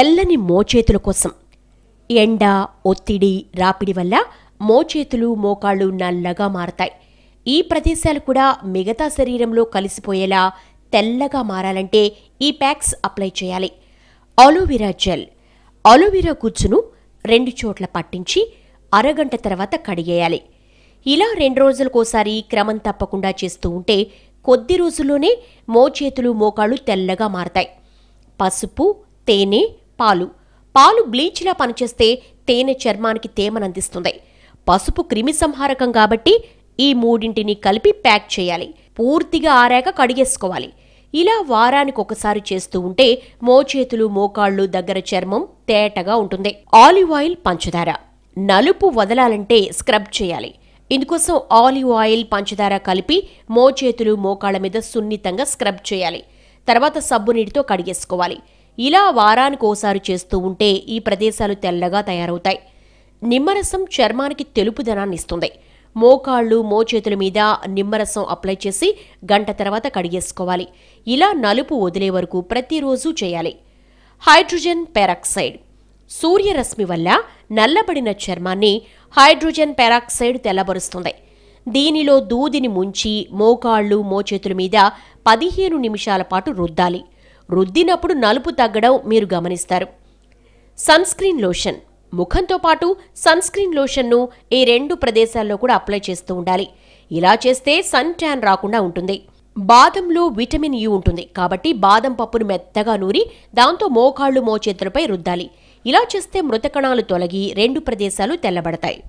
తెల్లని మోచేతుల కోసం. ఎండ, ఒత్తిడి, రాపిడి వల్ల మోచేతులు, మోకాళ్ళు నల్లగా మారతాయి. ఈ ప్రదేశాలు కూడా మిగతా శరీరంలో కలిసిపోయేలా తెల్లగా మారాలంటే ఈ ప్యాక్స్ అప్లై చేయాలి. Aloe vera gel. అలోవెరా గుజ్జును 2 చోట్ల పట్టించి అరగంట తర్వాత కడిగేయాలి. ఇలా 2 రోజులకోసారి క్రమం తప్పకుండా చేస్తూ ఉంటే కొద్ది రోజుల్లోనే మోచేతులు, మోకాళ్ళు తెల్లగా మారతాయి. పసుపు, తేనె, పాలు. పాలు బ్లీచ్లా పనిచేస్తే తేనె చర్మానికి తేమనందిస్తుంది. పసుపు క్రిమి సంహారకం కాబట్టి ఈ మూడింటిని కలిపి ప్యాక్ చేయాలి. పూర్తిగా ఆరాక కడిగేసుకోవాలి. ఇలా వారానికి ఒకసారి చేస్తూ ఉంటే మోచేతులు, మోకాళ్ళు దగ్గర చర్మం తేటగా ఉంటుంది. ఆలివ్ ఆయిల్, పంచదార. నలుపు వదలాలంటే స్క్రబ్ చేయాలి. ఇందుకోసం ఆలివ్ ఆయిల్, పంచదార కలిపి మోచేతులు, మోకాళ్ల మీద సున్నితంగా స్క్రబ్ చేయాలి. తర్వాత సబ్బు నీటితో కడిగేసుకోవాలి. ఇలా వారానికి ఓసారి చేస్తూ ఉంటే ఈ ప్రదేశాలు తెల్లగా తయారవుతాయి. నిమ్మరసం చర్మానికి తెలుపుదనాన్ని ఇస్తుంది. మోకాళ్ళు, మోచేతుల మీద నిమ్మరసం అప్లై చేసి గంట తర్వాత కడిగేసుకోవాలి. ఇలా నలుపు వదిలే వరకు ప్రతిరోజు చేయాలి. Hydrogen peroxide. సూర్యరశ్మి వల్ల నల్లబడిన చర్మాన్ని హైడ్రోజన్ పెరాక్సైడ్ తెల్లబరుస్తుంది. దీనిలో దూదిని ముంచి మోకాళ్ళు, మోచేతుల మీద 15 నిమిషాల పాటు రుద్దాలి. రుద్దినప్పుడు నలుపు తగ్గడం మీరు గమనిస్తారు. Sunscreen lotion. ముఖంతో పాటు సన్స్క్రీన్ లోషన్ను ఈ 2 ప్రదేశాల్లో కూడా అప్లై చేస్తూ ఉండాలి. ఇలా చేస్తే సన్ ట్యాన్ రాకుండా ఉంటుంది. బాదంలో విటమిన్ యు ఉంటుంది కాబట్టి బాదం పప్పును మెత్తగా నూరి దాంతో మోకాళ్ళు, మోచేతులపై రుద్దాలి. ఇలా చేస్తే మృతకణాలు తొలగి 2 ప్రదేశాలు తెల్లబడతాయి.